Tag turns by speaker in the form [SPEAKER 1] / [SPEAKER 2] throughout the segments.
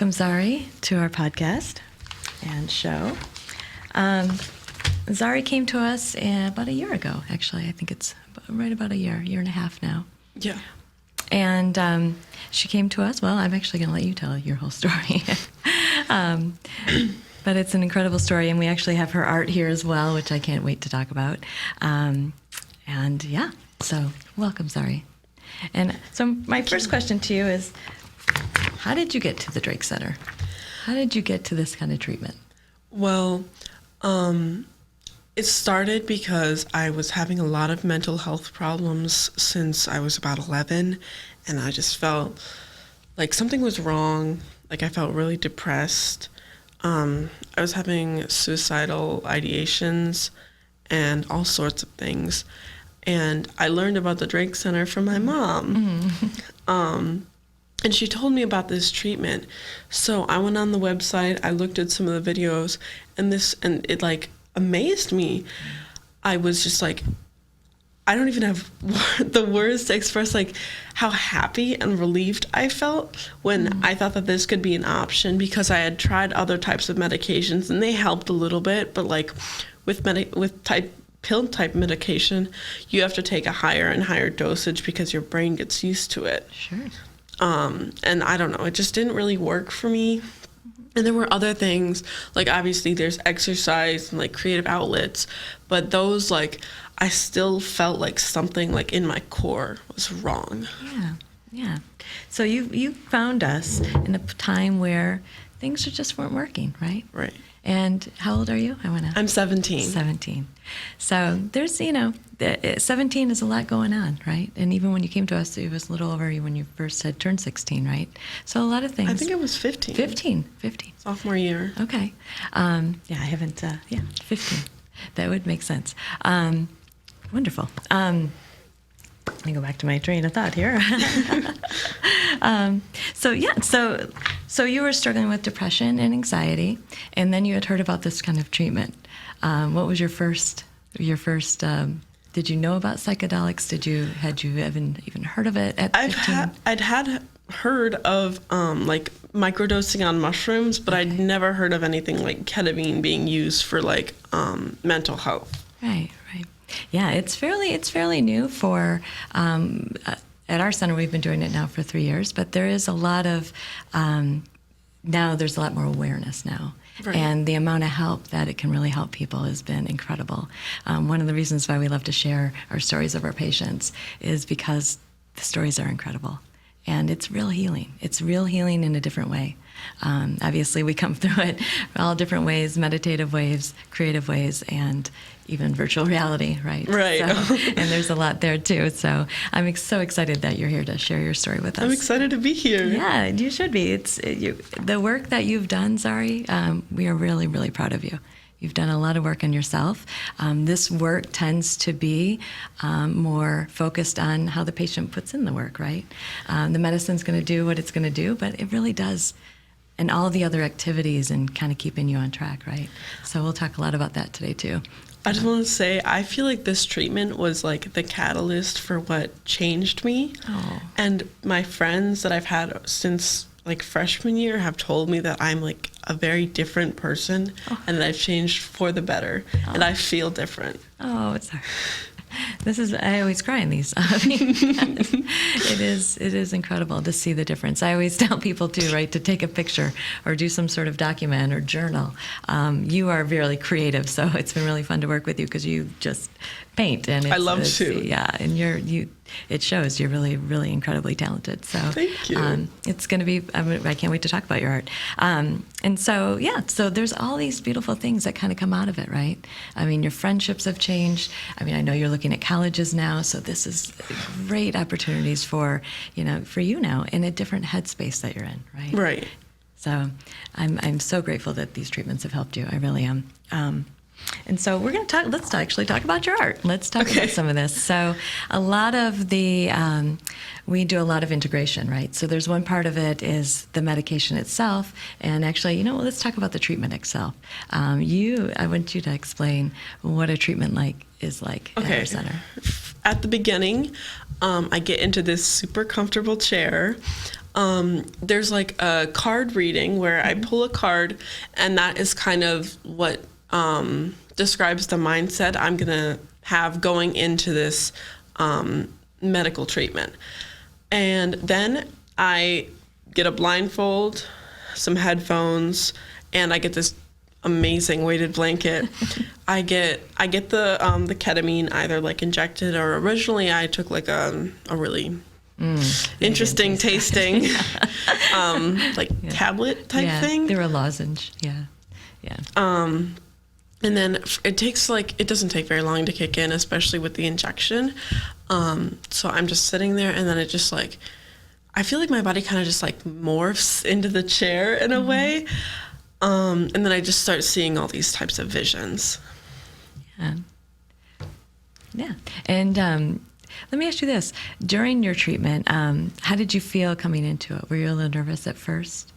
[SPEAKER 1] welcome Zarey to our podcast and show. Zarey came to us about a year ago, actually. I think it's right about a year and a half now.
[SPEAKER 2] Yeah.
[SPEAKER 1] And she came to us. Well, I'm actually going to let you tell your whole story. But it's an incredible story, and we actually have her art here as well, which I can't wait to talk about. And yeah, so welcome, Zarey. And so my first question to you is, how did you get to the Drake Center? How did you get to this kind of treatment?
[SPEAKER 2] Well, it started because I was having a lot of mental health problems since I was about 11, and I just felt like something was wrong. Like I felt really depressed. I was having suicidal ideations and all sorts of things. And I learned about the Drake Center from my mom. And she told me about this treatment. So I went on the website, I looked at some of the videos, and it like amazed me. I was just like, I don't even have the words to express like how happy and relieved I felt when I thought that this could be an option, because I had tried other types of medications and they helped a little bit, but like with pill type medication, you have to take a higher and higher dosage because your brain gets used to it.
[SPEAKER 1] Sure.
[SPEAKER 2] And I don't know, it just didn't really work for me. And there were other things, like obviously there's exercise and like creative outlets, but those like, I still felt like something like in my core was wrong.
[SPEAKER 1] Yeah. So you found us in a time where things just weren't working, right?
[SPEAKER 2] Right.
[SPEAKER 1] And how old are you?
[SPEAKER 2] I'm 17.
[SPEAKER 1] 17. So there's, 17 is a lot going on, right? And even when you came to us, it was a little over when you first had turned 16, right? So a lot of things.
[SPEAKER 2] I think it was 15.
[SPEAKER 1] 15.
[SPEAKER 2] Sophomore year.
[SPEAKER 1] Okay. I haven't, 15. That would make sense. Wonderful. Let me go back to my train of thought here. So you were struggling with depression and anxiety, and then you had heard about this kind of treatment. What was your first? Did you know about psychedelics? Had you even heard of it at 15?
[SPEAKER 2] I'd had heard of like microdosing on mushrooms, but I'd never heard of anything like ketamine being used for like mental health.
[SPEAKER 1] Right. Yeah, it's fairly new for. At our center, we've been doing it now for 3 years, but there is a lot of now. There's a lot more awareness now. Right. And the amount of help that it can really help people has been incredible. One of the reasons why we love to share our stories of our patients is because the stories are incredible. And it's real healing. It's real healing in a different way. Obviously, we come through it all different ways, meditative ways, creative ways, and even virtual reality, right?
[SPEAKER 2] Right.
[SPEAKER 1] So, and there's a lot there, too. So I'm so excited that you're here to share your story with us.
[SPEAKER 2] I'm excited to be here.
[SPEAKER 1] Yeah, you should be. The work that you've done, Zarey, we are really, really proud of you. You've done a lot of work on yourself. This work tends to be more focused on how the patient puts in the work, right? The medicine's going to do what it's going to do, but it really does, and all the other activities and kind of keeping you on track, right? So we'll talk a lot about that today, too.
[SPEAKER 2] I just want to say, I feel like this treatment was like the catalyst for what changed me.
[SPEAKER 1] Oh.
[SPEAKER 2] And my friends that I've had since like freshman year have told me that I'm like a very different person and that I've changed for the better and I feel different.
[SPEAKER 1] Oh, it's hard. I always cry in these. It is incredible to see the difference. I always tell people too, right, to take a picture or do some sort of document or journal. You are really creative, so it's been really fun to work with you because you just paint, and
[SPEAKER 2] I love to.
[SPEAKER 1] Yeah, and it shows you're really, really incredibly talented. So
[SPEAKER 2] thank you.
[SPEAKER 1] It's going to be. I can't wait to talk about your art. And so so there's all these beautiful things that kind of come out of it, right? I mean, your friendships have changed. I mean, I know you're looking at colleges now, so this is great opportunities for you now in a different headspace that you're in, right?
[SPEAKER 2] Right.
[SPEAKER 1] So I'm so grateful that these treatments have helped you. I really am. And so we're going to talk. Let's actually talk about your art. Let's talk about some of this. So a lot of we do a lot of integration, right? So there's one part of it is the medication itself, and actually, let's talk about the treatment itself. I want you to explain what a treatment is like at our center.
[SPEAKER 2] At the beginning, I get into this super comfortable chair. There's like a card reading where I pull a card, and that is kind of what describes the mindset I'm going to have going into this medical treatment. And then I get a blindfold, some headphones, and I get this amazing weighted blanket. I get the ketamine either like injected, or originally I took like a really interesting tasting like tablet type thing.
[SPEAKER 1] They're a lozenge. Yeah.
[SPEAKER 2] And then it doesn't take very long to kick in, especially with the injection. So I'm just sitting there, and then it just like, I feel like my body kind of just like morphs into the chair in a way. And then I just start seeing all these types of visions.
[SPEAKER 1] Yeah. And let me ask you this. During your treatment, how did you feel coming into it? Were you a little nervous at first?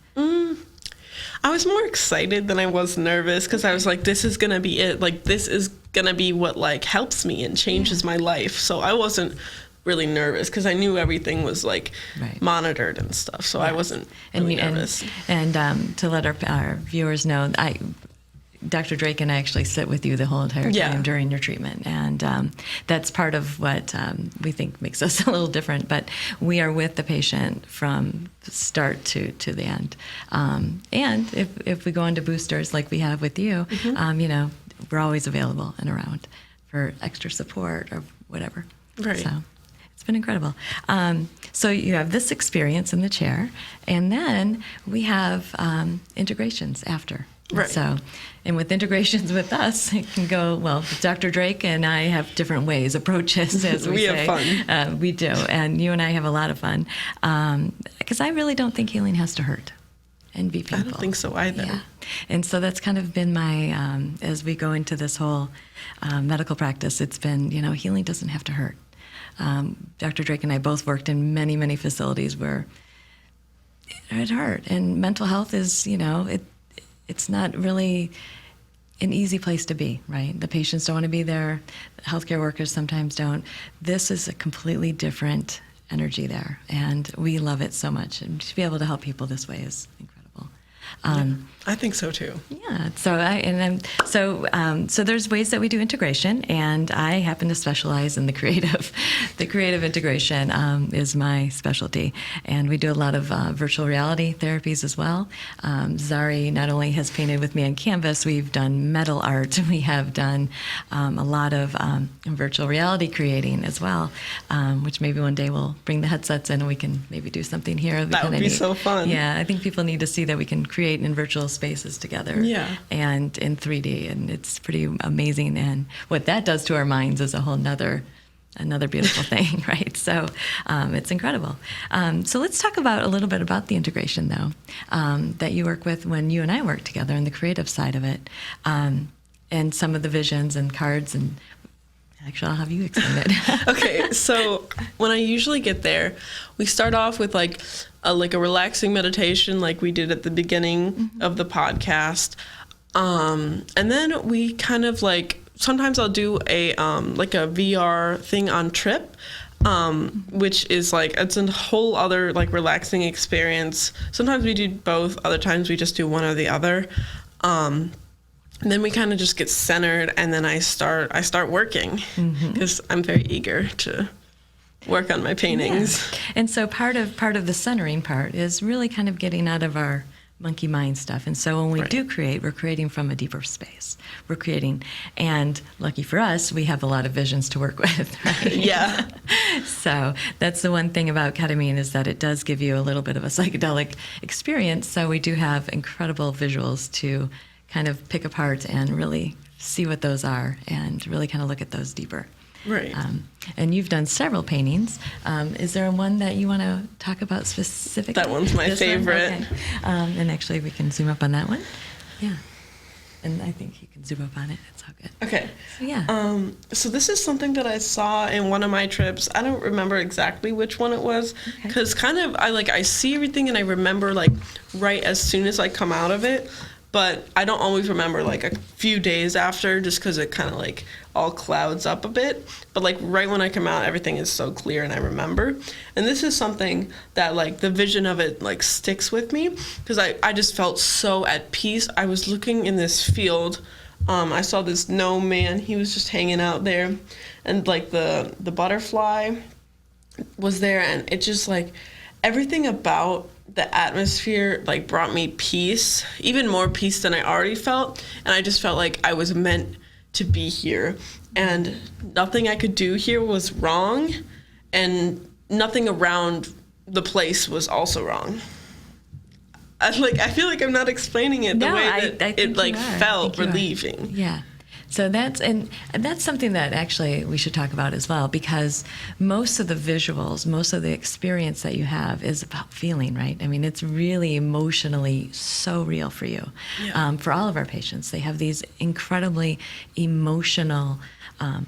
[SPEAKER 2] I was more excited than I was nervous, because I was like, this is going to be it. Like, this is going to be what like helps me and changes my life. So I wasn't really nervous, because I knew everything was like monitored and stuff. So I wasn't really nervous.
[SPEAKER 1] And to let our viewers know, Dr. Drake and I actually sit with you the whole entire time during your treatment. And that's part of what we think makes us a little different. But we are with the patient from start to the end. And if we go into boosters like we have with you, we're always available and around for extra support or whatever.
[SPEAKER 2] Right.
[SPEAKER 1] So it's been incredible. So you have this experience in the chair, and then we have integrations after.
[SPEAKER 2] Right.
[SPEAKER 1] So, and with integrations with us, it can go, well, Dr. Drake and I have different approaches, as we say.
[SPEAKER 2] have fun.
[SPEAKER 1] We do. And you and I have a lot of fun. Because I really don't think healing has to hurt and be painful.
[SPEAKER 2] I don't think so either.
[SPEAKER 1] Yeah. And so that's kind of been my, as we go into this whole medical practice, it's been, healing doesn't have to hurt. Dr. Drake and I both worked in many, many facilities where it hurt. And mental health is, it's not really an easy place to be, right? The patients don't want to be there. Healthcare workers sometimes don't. This is a completely different energy there, and we love it so much. And to be able to help people this way is incredible.
[SPEAKER 2] I think so too.
[SPEAKER 1] Yeah. So there's ways that we do integration, and I happen to specialize in the creative. The creative integration is my specialty, and we do a lot of virtual reality therapies as well. Zarey not only has painted with me on canvas, we've done metal art. We have done a lot of virtual reality creating as well, which maybe one day we'll bring the headsets in and we can maybe do something here.
[SPEAKER 2] That would be so fun.
[SPEAKER 1] Yeah, I think people need to see that we can create in virtual spaces together and in 3D, and it's pretty amazing. And what that does to our minds is a whole another beautiful thing, right? So it's incredible. So let's talk a little bit about the integration, though, that you work with when you and I work together and the creative side of it, and some of the visions and cards. And actually, I'll have you explain it.
[SPEAKER 2] Okay, so when I usually get there, we start off with like a relaxing meditation, like we did at the beginning of the podcast, and then we kind of like, sometimes I'll do a VR thing on Trip, which is like, it's a whole other like relaxing experience. Sometimes we do both, other times we just do one or the other. And then we kind of just get centered, and then I start working, because I'm very eager to work on my paintings.
[SPEAKER 1] Yeah. And so part of the centering part is really kind of getting out of our monkey mind stuff. And so when we do create, we're creating from a deeper space. We're creating, and lucky for us, we have a lot of visions to work with, right?
[SPEAKER 2] Yeah.
[SPEAKER 1] So that's the one thing about ketamine, is that it does give you a little bit of a psychedelic experience. So we do have incredible visuals to kind of pick apart and really see what those are, and really kind of look at those deeper.
[SPEAKER 2] Right.
[SPEAKER 1] And you've done several paintings. Is there one that you want to talk about specifically?
[SPEAKER 2] That one's my favorite.
[SPEAKER 1] Okay. And actually, we can zoom up on that one. Yeah. And I think you can zoom up on it. It's all good.
[SPEAKER 2] Okay.
[SPEAKER 1] So, yeah.
[SPEAKER 2] So this is something that I saw in one of my trips. I don't remember exactly which one it was, because kind of I see everything, and I remember like right as soon as I come out of it. but I don't always remember like a few days after, just because it kind of like all clouds up a bit. But like right when I come out, everything is so clear and I remember. And this is something that like the vision of it like sticks with me, because I just felt so at peace. I was looking in this field. I saw this gnome man. He was just hanging out there, and like the butterfly was there, and it just like everything about the atmosphere like brought me peace, even more peace than I already felt. And I just felt like I was meant to be here, and nothing I could do here was wrong, and nothing around the place was also wrong. I feel like I'm not explaining it the way that it like felt relieving.
[SPEAKER 1] Yeah. So that's something that actually we should talk about as well, because most of the visuals, most of the experience that you have is about feeling, right? I mean, it's really emotionally so real for you. Yeah. For all of our patients, they have these incredibly emotional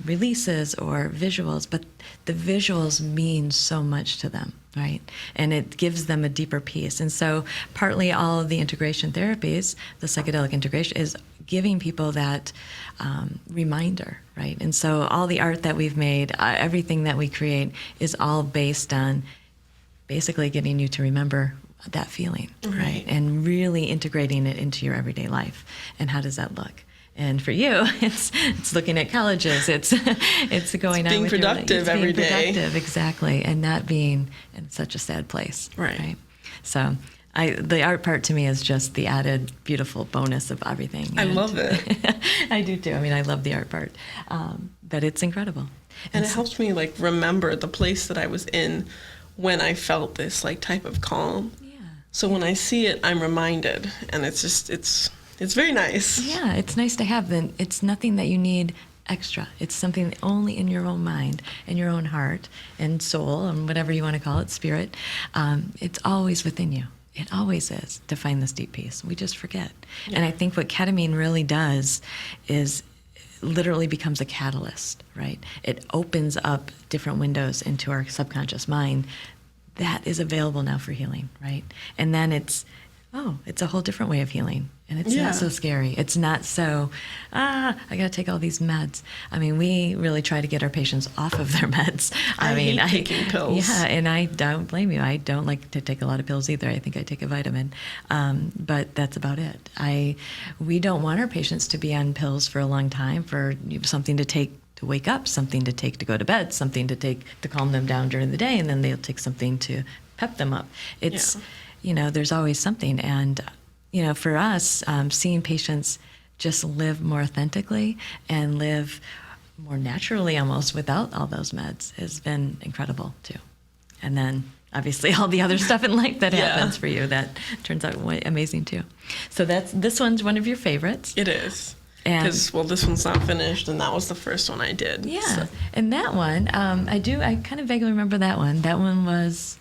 [SPEAKER 1] releases or visuals, but the visuals mean so much to them, right? And it gives them a deeper peace. And so partly all of the integration therapies, the psychedelic integration, is giving people that reminder, right? And so all the art that we've made, everything that we create is all based on basically getting you to remember that feeling, right? And really integrating it into your everyday life. And how does that look? And for you, it's looking at colleges. It's going on
[SPEAKER 2] being
[SPEAKER 1] with
[SPEAKER 2] productive every day.
[SPEAKER 1] Being productive, exactly, and not being in such a sad place, right? So, the art part to me is just the added beautiful bonus of everything.
[SPEAKER 2] I love it.
[SPEAKER 1] I do too. I mean, I love the art part, but it's incredible.
[SPEAKER 2] And it helps me like remember the place that I was in when I felt this like type of calm. Yeah. So when I see it, I'm reminded, and it's very nice.
[SPEAKER 1] Yeah, it's nice to have. Then it's nothing that you need extra. It's something only in your own mind and your own heart and soul and whatever you want to call it, spirit. It's always within you. It always is, to find this deep peace. We just forget. Yeah. And I think what ketamine really does is literally becomes a catalyst, right? It opens up different windows into our subconscious mind that is available now for healing, right? And then it's a whole different way of healing. And it's not so scary. It's not so, I got to take all these meds. I mean, we really try to get our patients off of their meds. I hate taking pills. Yeah, and I don't blame you. I don't like to take a lot of pills either. I think I take a vitamin. But that's about it. We don't want our patients to be on pills for a long time, for something to take to wake up, something to take to go to bed, something to take to calm them down during the day, and then they'll take something to pep them up. It's... there's always something. And, for us, seeing patients just live more authentically and live more naturally almost without all those meds has been incredible too. And then obviously all the other stuff in life that happens for you, that turns out amazing too. So this one's one of your favorites.
[SPEAKER 2] It is. Because, this one's not finished, and that was the first one I did.
[SPEAKER 1] Yeah. So. And that one, I kind of vaguely remember that one. That one was...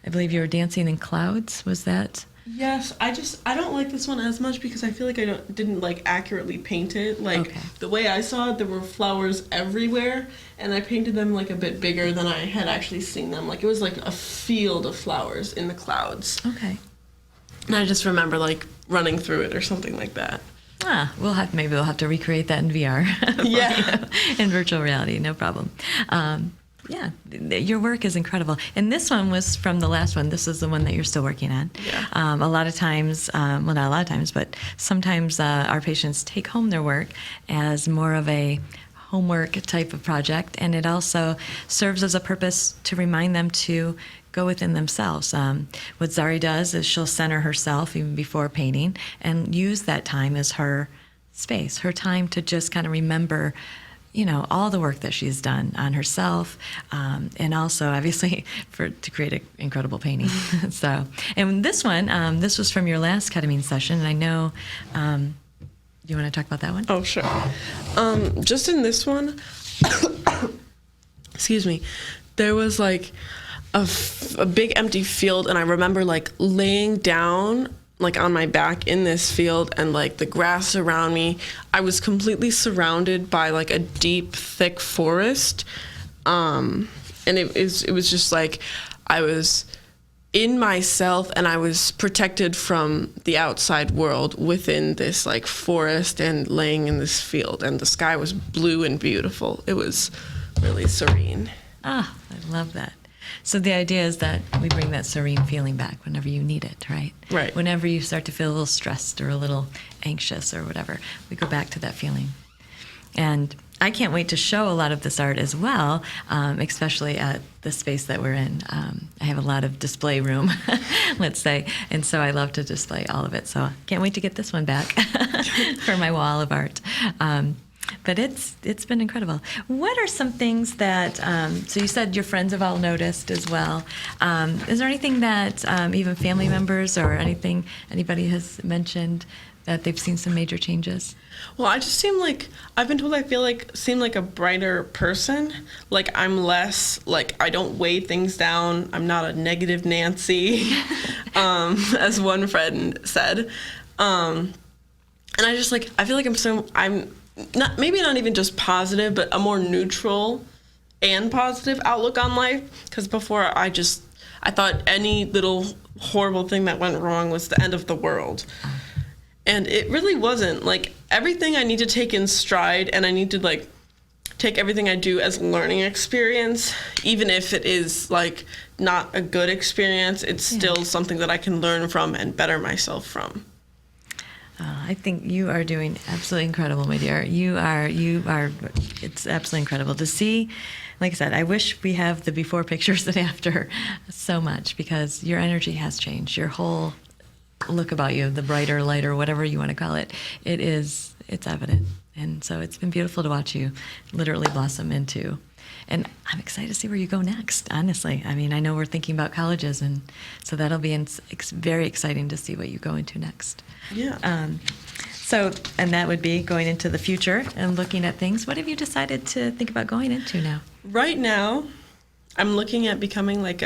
[SPEAKER 1] I believe you were dancing in clouds. Was that?
[SPEAKER 2] Yes. I don't like this one as much because I feel like I didn't like accurately paint it. Like the way I saw it, there were flowers everywhere, and I painted them like a bit bigger than I had actually seen them. Like it was like a field of flowers in the clouds.
[SPEAKER 1] Okay.
[SPEAKER 2] And I just remember like running through it or something like that.
[SPEAKER 1] Maybe we'll have to recreate that in VR. In virtual reality, no problem. Yeah, your work is incredible. And this one was from the last one. This is the one that you're still working on. Yeah. A lot of times, not a lot of times, but sometimes our patients take home their work as more of a homework type of project. And it also serves as a purpose to remind them to go within themselves. What Zarey does is she'll center herself even before painting and use that time as her space, her time to just kind of remember all the work that she's done on herself, and also obviously to create an incredible painting. So, and this one, this was from your last ketamine session, and I know, you want to talk about that one?
[SPEAKER 2] Oh, sure. Just in this one, excuse me, there was like a big empty field, and I remember like laying down like on my back in this field, and like the grass around me, I was completely surrounded by like a deep, thick forest. And it was just like I was in myself, and I was protected from the outside world within this like forest and laying in this field, and the sky was blue and beautiful. It was really serene.
[SPEAKER 1] Ah, I love that. So the idea is that we bring that serene feeling back whenever you need it, right?
[SPEAKER 2] Right.
[SPEAKER 1] Whenever you start to feel a little stressed or a little anxious or whatever, we go back to that feeling. And I can't wait to show a lot of this art as well, especially at the space that we're in. I have a lot of display room, let's say, and so I love to display all of it. So I can't wait to get this one back for my wall of art. But it's been incredible. What are some things that, so you said your friends have all noticed as well. Is there anything that even family members or anything anybody has mentioned that they've seen some major changes?
[SPEAKER 2] Well, I just seem like, I've been told I seem like a brighter person. Like I'm less, like I don't weigh things down. I'm not a negative Nancy, as one friend said. And I just like, I feel like I'm not, maybe not even just positive, but a more neutral and positive outlook on life. Because before I thought any little horrible thing that went wrong was the end of the world. And it really wasn't. Like everything I need to take in stride, and I need to like take everything I do as a learning experience, even if it is like not a good experience, it's still something that I can learn from and better myself from.
[SPEAKER 1] I think you are doing absolutely incredible, my dear. You are, it's absolutely incredible to see. Like I said, I wish we have the before pictures and after so much, because your energy has changed. Your whole look about you, the brighter, lighter, whatever you want to call it, it's evident. And so it's been beautiful to watch you literally blossom into. And I'm excited to see where you go next, honestly. I mean, I know we're thinking about colleges, and so that'll be very exciting to see what you go into next.
[SPEAKER 2] Yeah.
[SPEAKER 1] So, and that would be going into the future and looking at things. What have you decided to think about going into now?
[SPEAKER 2] Right now, I'm looking at becoming like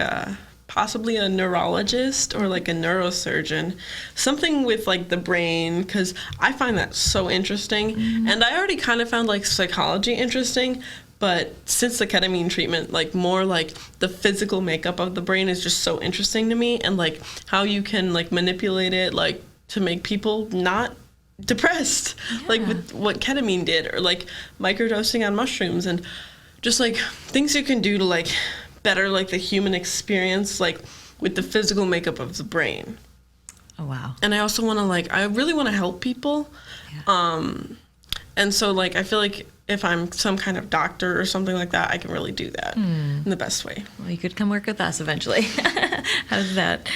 [SPEAKER 2] possibly a neurologist or like a neurosurgeon, something with like the brain, because I find that so interesting. Mm-hmm. And I already kind of found like psychology interesting, but since the ketamine treatment, like more like the physical makeup of the brain is just so interesting to me, and like how you can like manipulate it like to make people not depressed, like with what ketamine did, or like microdosing on mushrooms, and just like things you can do to like better like the human experience, like with the physical makeup of the brain.
[SPEAKER 1] Oh wow.
[SPEAKER 2] And I also want to I really want to help people. Yeah. And so like I feel like if I'm some kind of doctor or something like that, I can really do that in the best way.
[SPEAKER 1] Well, you could come work with us eventually. How's that?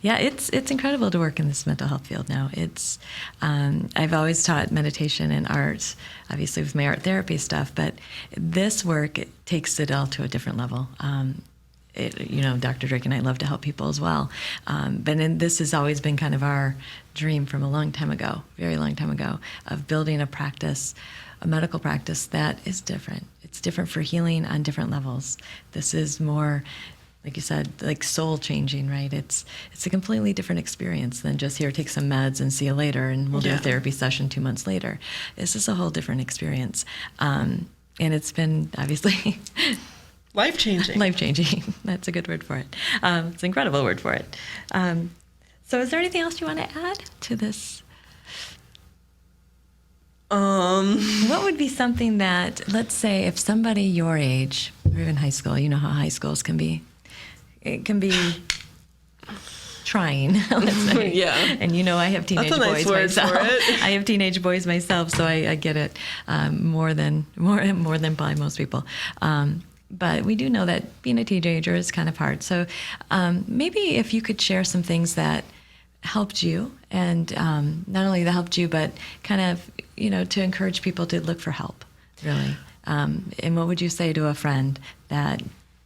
[SPEAKER 1] Yeah, it's incredible to work in this mental health field now. It's I've always taught meditation and art, obviously with my art therapy stuff, but this work, it takes it all to a different level. Dr. Drake and I love to help people as well. This has always been kind of our dream from a long time ago, very long time ago, of building a practice, a medical practice that is different. It's different for healing on different levels. This is more, like you said, like soul changing, right? It's a completely different experience than just here, take some meds and see you later, and we'll do a therapy session 2 months later. This is a whole different experience. And it's been obviously
[SPEAKER 2] life-changing.
[SPEAKER 1] Life-changing. That's a good word for it. It's an incredible word for it. So is there anything else you want to add to this? What would be something that, let's say, if somebody your age, or even high school, you know how high schools can be, it can be trying, let's say.
[SPEAKER 2] Yeah.
[SPEAKER 1] And I have teenage boys myself. I have teenage boys myself, so I get it more than probably most people. But we do know that being a teenager is kind of hard. So maybe if you could share some things that helped you, and not only that helped you, but kind of, to encourage people to look for help, really. And what would you say to a friend that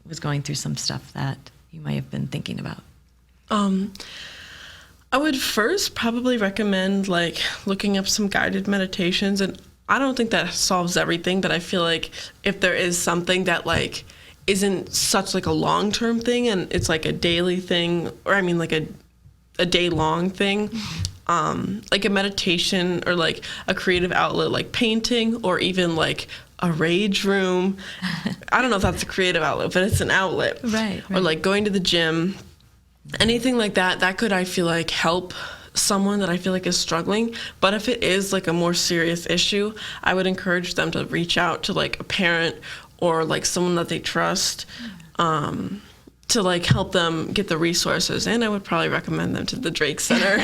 [SPEAKER 1] was going through some stuff that you might have been thinking about?
[SPEAKER 2] I would first probably recommend looking up some guided meditations, and I don't think that solves everything, but I feel like if there is something that isn't such a long-term thing, and it's a daily thing, or a day-long thing, like a meditation or a creative outlet like painting, or even a rage room. I don't know if that's a creative outlet, but it's an outlet.
[SPEAKER 1] Right.
[SPEAKER 2] Or going to the gym. anything like that could, I feel like, help someone that I feel like is struggling. But if it is like a more serious issue, I would encourage them to reach out to like a parent or like someone that they trust, to like help them get the resources. And I would probably recommend them to the Drake Center.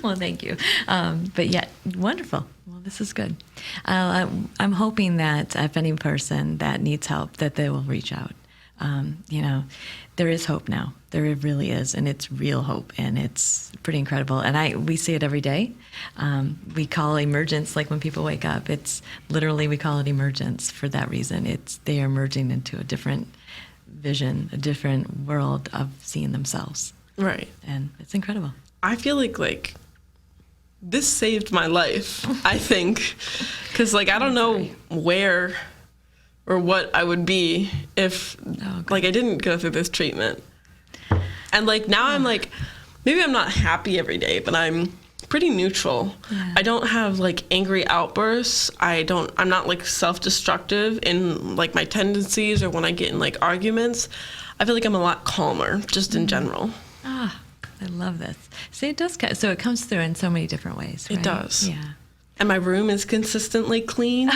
[SPEAKER 1] Well, thank you. But yeah, wonderful. Well, this is good. I'm hoping that if any person that needs help, that they will reach out. You know, there is hope now. There really is, and it's real hope, and it's pretty incredible. And we see it every day. We call emergence, like when people wake up, it's literally, we call it emergence for that reason. They are emerging into a different vision, a different world of seeing themselves.
[SPEAKER 2] Right.
[SPEAKER 1] And it's incredible.
[SPEAKER 2] I feel like this saved my life, I think, because like I don't know where or what I would be if like I didn't go through this treatment. And like now I'm like, maybe I'm not happy every day, but I'm pretty neutral. Yeah. I don't have like angry outbursts. I'm not like self-destructive in like my tendencies or when I get in like arguments. I feel like I'm a lot calmer just in general.
[SPEAKER 1] Ah, I love this. See, it does. So it comes through in so many different ways, right?
[SPEAKER 2] It does.
[SPEAKER 1] Yeah.
[SPEAKER 2] And my room is consistently clean.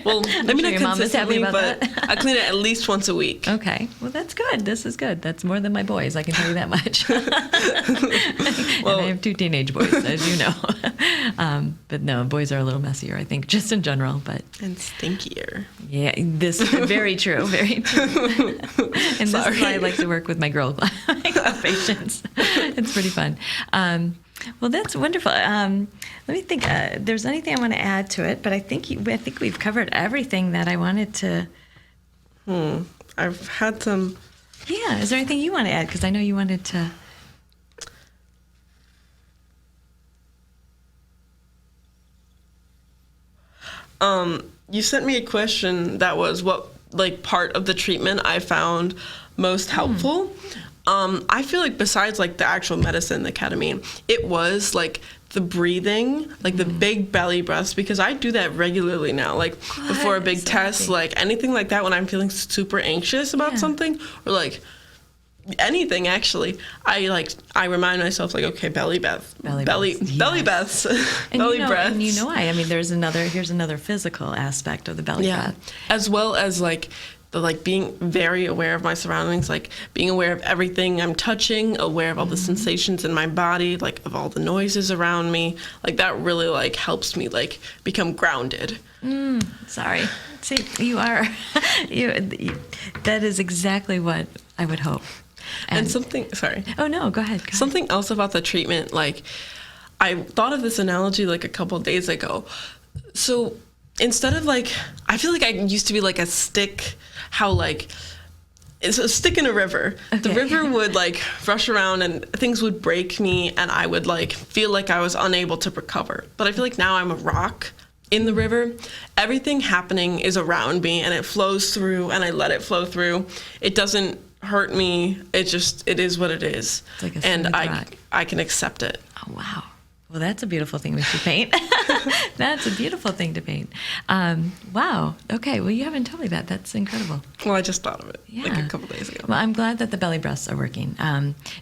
[SPEAKER 2] Well,
[SPEAKER 1] maybe not consistently, but
[SPEAKER 2] I clean it at least once a week.
[SPEAKER 1] Okay. Well, that's good. This is good. That's more than my boys. I can tell you that much.
[SPEAKER 2] Well,
[SPEAKER 1] and I have 2 teenage boys, as you know. But no, boys are a little messier, I think, just in general. But
[SPEAKER 2] and stinkier.
[SPEAKER 1] Yeah, this is very true. Very true. And this is why I like to work with my girl patients. It's pretty fun. Well, that's wonderful. Let me think. There's anything I want to add to it, but I think we've covered everything that I wanted to.
[SPEAKER 2] I've had some.
[SPEAKER 1] Yeah. Is there anything you want to add? Because I know you wanted to.
[SPEAKER 2] You sent me a question that was what like part of the treatment I found most helpful. I feel like besides like the actual medicine, the ketamine, it was like the breathing, like the big belly breaths, because I do that regularly now, like before a big test, like anything like that when I'm feeling super anxious about something or like anything actually, I remind myself like, okay, belly breaths, belly breaths, belly breaths.
[SPEAKER 1] And you know, I mean, here's another physical aspect of the belly breath.
[SPEAKER 2] As well as like the like being very aware of my surroundings, like being aware of everything I'm touching, aware of all the sensations in my body, like of all the noises around me. Like that really like helps me like become grounded.
[SPEAKER 1] Sorry. See, you are. That is exactly what I would hope.
[SPEAKER 2] And something, sorry.
[SPEAKER 1] Oh no, go ahead.
[SPEAKER 2] Something else about the treatment, like I thought of this analogy like a couple of days ago. So instead of like, I feel like I used to be like a stick, how like, it's a stick in a river. Okay. The river would like rush around and things would break me and I would like feel like I was unable to recover. But I feel like now I'm a rock in the river. Everything happening is around me and it flows through and I let it flow through. It doesn't hurt me. It is what it is.
[SPEAKER 1] It's like a
[SPEAKER 2] and
[SPEAKER 1] rock.
[SPEAKER 2] I can accept it.
[SPEAKER 1] Oh, wow. Well, that's a beautiful thing we should paint. That's a beautiful thing to paint. Wow. Okay. Well, you haven't told me that. That's incredible.
[SPEAKER 2] Well, I just thought of it like a couple days ago.
[SPEAKER 1] Well, I'm glad that the belly breaths are working.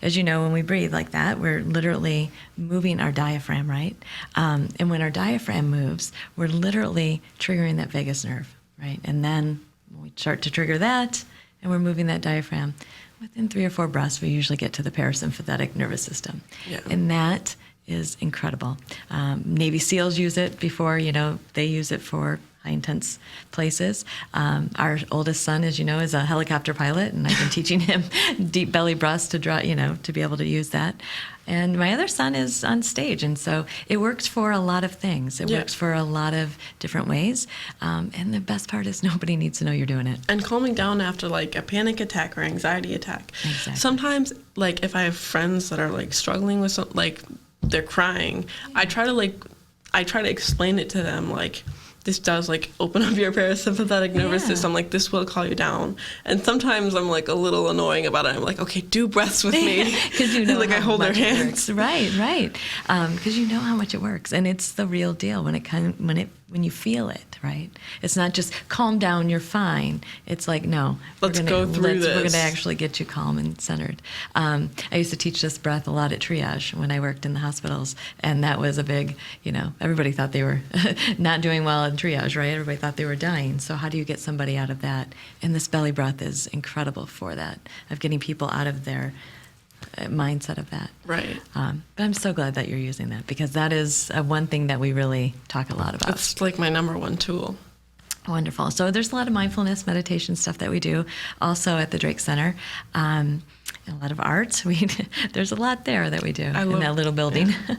[SPEAKER 1] As you know, when we breathe like that, we're literally moving our diaphragm, right? And when our diaphragm moves, we're literally triggering that vagus nerve, right? And then when we start to trigger that, and we're moving that diaphragm, within 3 or 4 breaths, we usually get to the parasympathetic nervous system. Yeah. And that is incredible. Navy SEALs use it before, they use it for high intense places. Our oldest son, as you know, is a helicopter pilot, and I've been teaching him deep belly breaths to draw, to be able to use that. And my other son is on stage, and so it works for a lot of things. It works for a lot of different ways. And the best part is nobody needs to know you're doing it.
[SPEAKER 2] And calming down after like a panic attack or anxiety attack.
[SPEAKER 1] Exactly.
[SPEAKER 2] Sometimes, like if I have friends that are like struggling with something, like they're crying, I try to explain it to them, like this does like open up your parasympathetic nervous system, like this will calm you down. And sometimes I'm like a little annoying about it. I'm like, okay, do breaths with me.
[SPEAKER 1] Because like
[SPEAKER 2] I hold their hands.
[SPEAKER 1] Right. Because you know how much it works, and it's the real deal when it when you feel it, right? It's not just calm down, you're fine. It's like, no,
[SPEAKER 2] Let's go through this.
[SPEAKER 1] We're going to actually get you calm and centered. I used to teach this breath a lot at triage when I worked in the hospitals, and that was a big, everybody thought they were not doing well in triage, right? Everybody thought they were dying. So how do you get somebody out of that? And this belly breath is incredible for that, of getting people out of their mindset of that.
[SPEAKER 2] Right.
[SPEAKER 1] But I'm so glad that you're using that, because that is one thing that we really talk a lot about.
[SPEAKER 2] It's like my number one tool.
[SPEAKER 1] Wonderful. So there's a lot of mindfulness meditation stuff that we do also at the Drake Center. And a lot of art. There's a lot there that we do in that little building.
[SPEAKER 2] Yeah.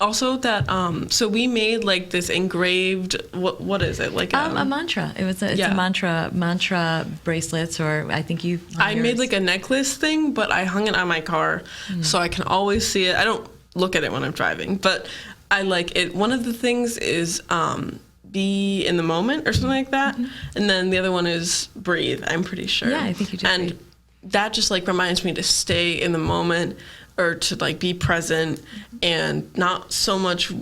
[SPEAKER 2] Also, that so we made like this engraved. What is it like?
[SPEAKER 1] A mantra. It's a mantra bracelets, or I think you.
[SPEAKER 2] I made like a necklace thing, but I hung it on my car so I can always see it. I don't look at it when I'm driving, but I like it. One of the things is be in the moment or something like that, and then the other one is breathe. I'm pretty sure.
[SPEAKER 1] Yeah, I think you do.
[SPEAKER 2] And that just like reminds me to stay in the moment, or to like be present, and not so much,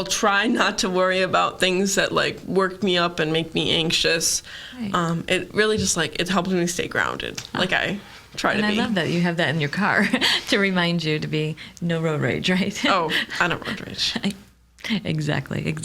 [SPEAKER 2] try not to worry about things that like work me up and make me anxious. Right. It really just like, it helps me stay grounded. Like I try to be.
[SPEAKER 1] And I love that you have that in your car to remind you to be no road rage, right?
[SPEAKER 2] Oh, I don't road rage.
[SPEAKER 1] Exactly.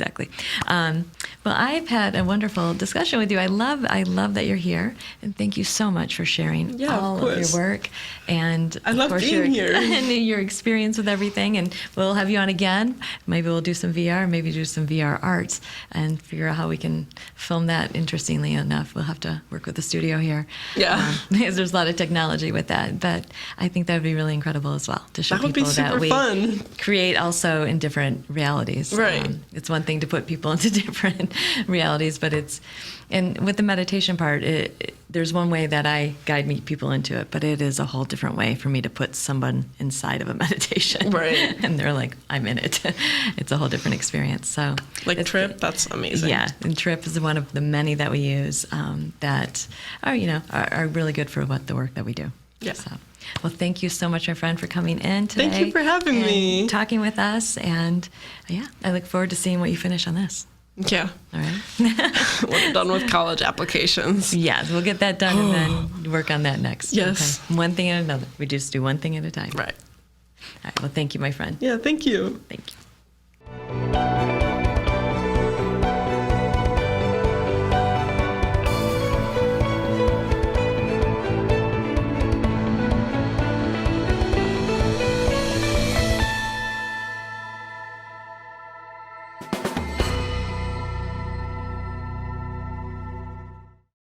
[SPEAKER 1] Well, I've had a wonderful discussion with you. I love that you're here, and thank you so much for sharing all of your work, and
[SPEAKER 2] I love being here
[SPEAKER 1] and your experience with everything. And we'll have you on again. Maybe we'll do some VR, maybe do some VR arts, and figure out how we can film that. Interestingly enough, we'll have to work with the studio here.
[SPEAKER 2] Yeah,
[SPEAKER 1] because there's a lot of technology with that. But I think that would be really incredible as well to show
[SPEAKER 2] that would
[SPEAKER 1] people
[SPEAKER 2] be super
[SPEAKER 1] that we
[SPEAKER 2] fun.
[SPEAKER 1] Create also in different realities.
[SPEAKER 2] Right.
[SPEAKER 1] It's one thing to put people into different realities, but and with the meditation part, there's one way that I guide people into it, but it is a whole different way for me to put someone inside of a meditation.
[SPEAKER 2] Right.
[SPEAKER 1] And they're like, I'm in it. It's a whole different experience. So
[SPEAKER 2] like Trip, that's amazing.
[SPEAKER 1] Yeah, and Trip is one of the many that we use that are really good for the work that we do.
[SPEAKER 2] Yeah.
[SPEAKER 1] So. Well, thank you so much, my friend, for coming in today.
[SPEAKER 2] Thank you for having me.
[SPEAKER 1] Talking with us. And I look forward to seeing what you finish on this.
[SPEAKER 2] Yeah.
[SPEAKER 1] All right.
[SPEAKER 2] We're done with college applications.
[SPEAKER 1] Yeah, we'll get that done and then work on that next.
[SPEAKER 2] Yes.
[SPEAKER 1] Okay. One thing at another. We just do one thing at a time.
[SPEAKER 2] Right.
[SPEAKER 1] All right. Well, thank you, my friend.
[SPEAKER 2] Yeah, thank you.
[SPEAKER 1] Thank you.